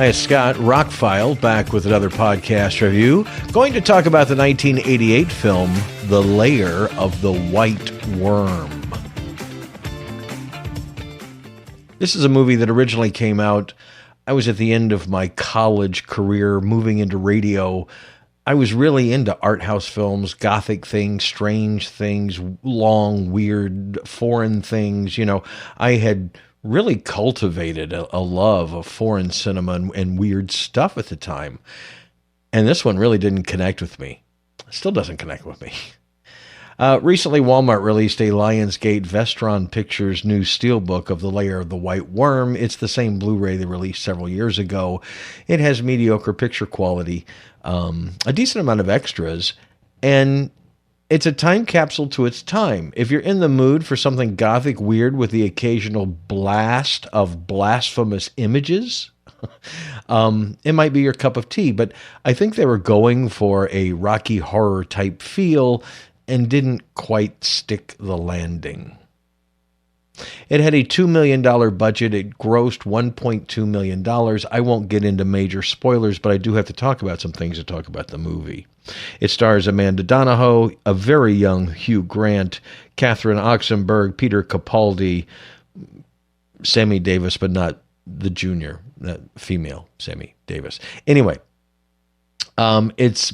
Hi, it's Scott, ROCKFILE, back with another podcast review. Going to talk about the 1988 film, The Lair of the White Worm. This is a movie that originally came out, I was at the end of my college career, moving into radio. I was really into art house films, gothic things, strange things, long, weird, foreign things. You know, I had really cultivated a love of foreign cinema and weird stuff at the time. And this one really didn't connect with me. Still doesn't connect with me. Recently, Walmart released a Lionsgate Vestron Pictures new steelbook of The Lair of the White Worm. It's the same Blu-ray they released several years ago. It has mediocre picture quality, a decent amount of extras, and it's a time capsule to its time. If you're in the mood for something gothic weird with the occasional blast of blasphemous images, it might be your cup of tea. But I think they were going for a Rocky Horror type feel and didn't quite stick the landing. It had a $2 million budget. It grossed $1.2 million. I won't get into major spoilers, but I do have to talk about some things to talk about the movie. It stars Amanda Donahoe, a very young Hugh Grant, Catherine Oxenberg, Peter Capaldi, Sammy Davis, but not the junior, that female Sammy Davis. Anyway, it's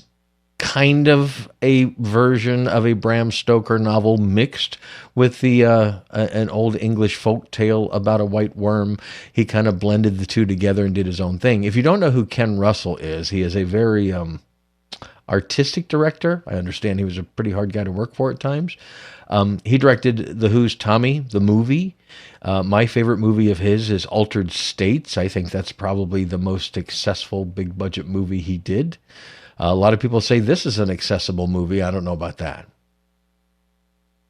kind of a version of a Bram Stoker novel mixed with the an old English folk tale about a white worm. He kind of blended the two together and did his own thing. If you don't know who Ken Russell is, he is a very artistic director. I understand he was a pretty hard guy to work for at times. He directed The Who's Tommy, the movie. My favorite movie of his is Altered States. I think that's probably the most successful big budget movie he did. A lot of people say this is an accessible movie. I don't know about that.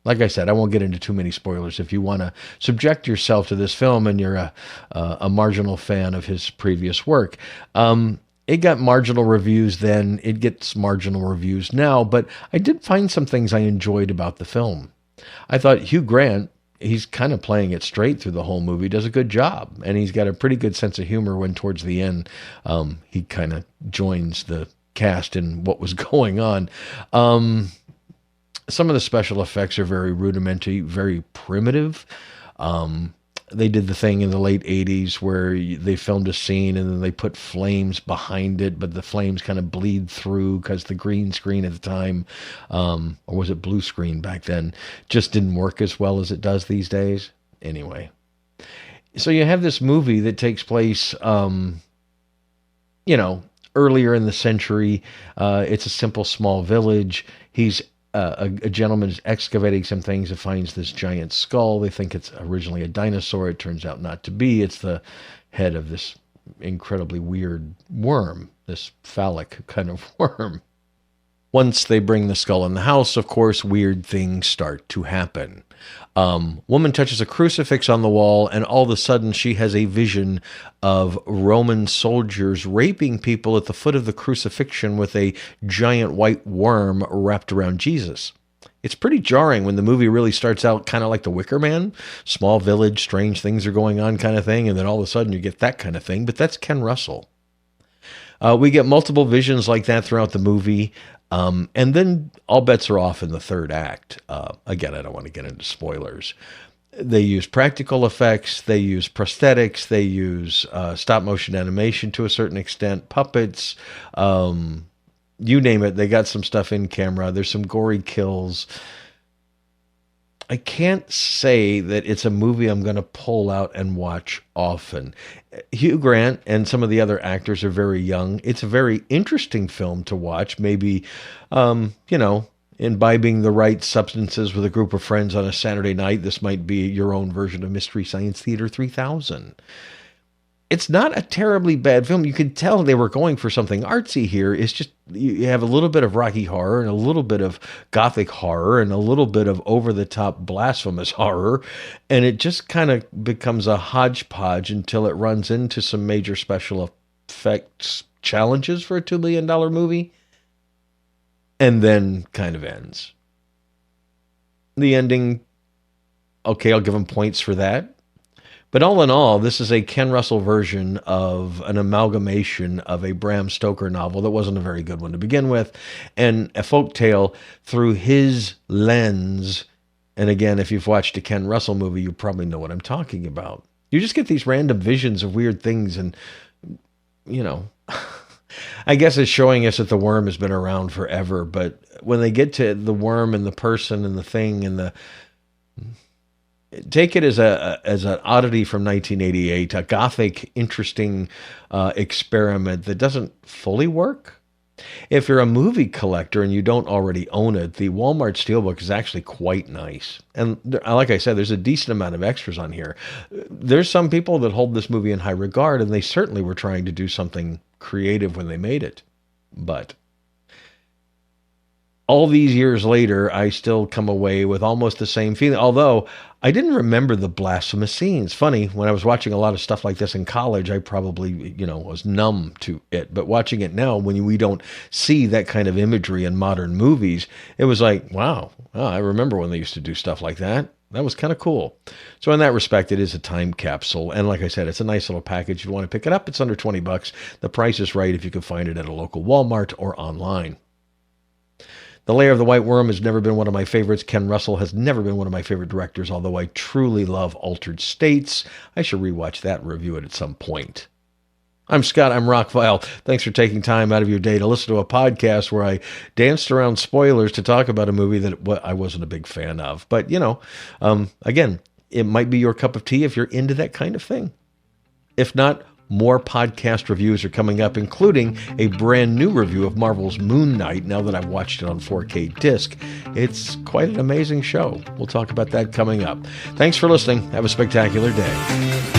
Like I said, I won't get into too many spoilers. If you want to subject yourself to this film and you're a marginal fan of his previous work, it got marginal reviews then. It gets marginal reviews now. But I did find some things I enjoyed about the film. I thought Hugh Grant, he's kind of playing it straight through the whole movie, does a good job. And he's got a pretty good sense of humor when towards the end he kind of joins the cast in what was going on. Some of the special effects are very rudimentary, very primitive. They did the thing in the late 80s where they filmed a scene and then they put flames behind it, but the flames kind of bleed through because the green screen at the time, or was it blue screen back then, just didn't work as well as it does these days. Anyway, so you have this movie that takes place, earlier in the century. It's a simple small village. He's a gentleman is excavating some things and finds this giant skull. They think it's originally a dinosaur. It turns out not to be. It's the head of this incredibly weird worm, this phallic kind of worm. Once they bring the skull in the house, of course, weird things start to happen. Woman touches a crucifix on the wall, and all of a sudden she has a vision of Roman soldiers raping people at the foot of the crucifixion with a giant white worm wrapped around Jesus. It's pretty jarring when the movie really starts out kind of like The Wicker Man, small village, strange things are going on kind of thing, and then all of a sudden you get that kind of thing, but that's Ken Russell. We get multiple visions like that throughout the movie. And then all bets are off in the third act. Again, I don't want to get into spoilers. They use practical effects. They use prosthetics. They use stop motion animation to a certain extent, puppets, you name it. They got some stuff in camera. There's some gory kills. I can't say that it's a movie I'm going to pull out and watch often. Hugh Grant and some of the other actors are very young. It's a very interesting film to watch. Maybe, imbibing the right substances with a group of friends on a Saturday night. This might be your own version of Mystery Science Theater 3000. It's not a terribly bad film. You could tell they were going for something artsy here. It's just you have a little bit of Rocky Horror and a little bit of Gothic horror and a little bit of over-the-top blasphemous horror, and it just kind of becomes a hodgepodge until it runs into some major special effects challenges for a $2 million movie, and then kind of ends. The ending, okay, I'll give them points for that. But all in all, this is a Ken Russell version of an amalgamation of a Bram Stoker novel that wasn't a very good one to begin with, and a folktale through his lens. And again, if you've watched a Ken Russell movie, you probably know what I'm talking about. You just get these random visions of weird things, and, you know, I guess it's showing us that the worm has been around forever, but when they get to the worm and the person and the thing and the... Take it as an oddity from 1988, a gothic, interesting experiment that doesn't fully work. If you're a movie collector and you don't already own it, the Walmart Steelbook is actually quite nice. And like I said, there's a decent amount of extras on here. There's some people that hold this movie in high regard, and they certainly were trying to do something creative when they made it. But all these years later, I still come away with almost the same feeling, although I didn't remember the blasphemous scenes. Funny, when I was watching a lot of stuff like this in college, I probably, was numb to it. But watching it now, when we don't see that kind of imagery in modern movies, it was like, wow, I remember when they used to do stuff like that. That was kind of cool. So in that respect, it is a time capsule. And like I said, it's a nice little package. If you want to pick it up, it's under $20. The price is right if you can find it at a local Walmart or online. The Lair of the White Worm has never been one of my favorites. Ken Russell has never been one of my favorite directors, although I truly love Altered States. I should rewatch that and review it at some point. I'm Scott. I'm ROCKFILE. Thanks for taking time out of your day to listen to a podcast where I danced around spoilers to talk about a movie that I wasn't a big fan of. But, again, it might be your cup of tea if you're into that kind of thing. If not, more podcast reviews are coming up, including a brand new review of Marvel's Moon Knight, now that I've watched it on 4K disc. It's quite an amazing show. We'll talk about that coming up. Thanks for listening. Have a spectacular day.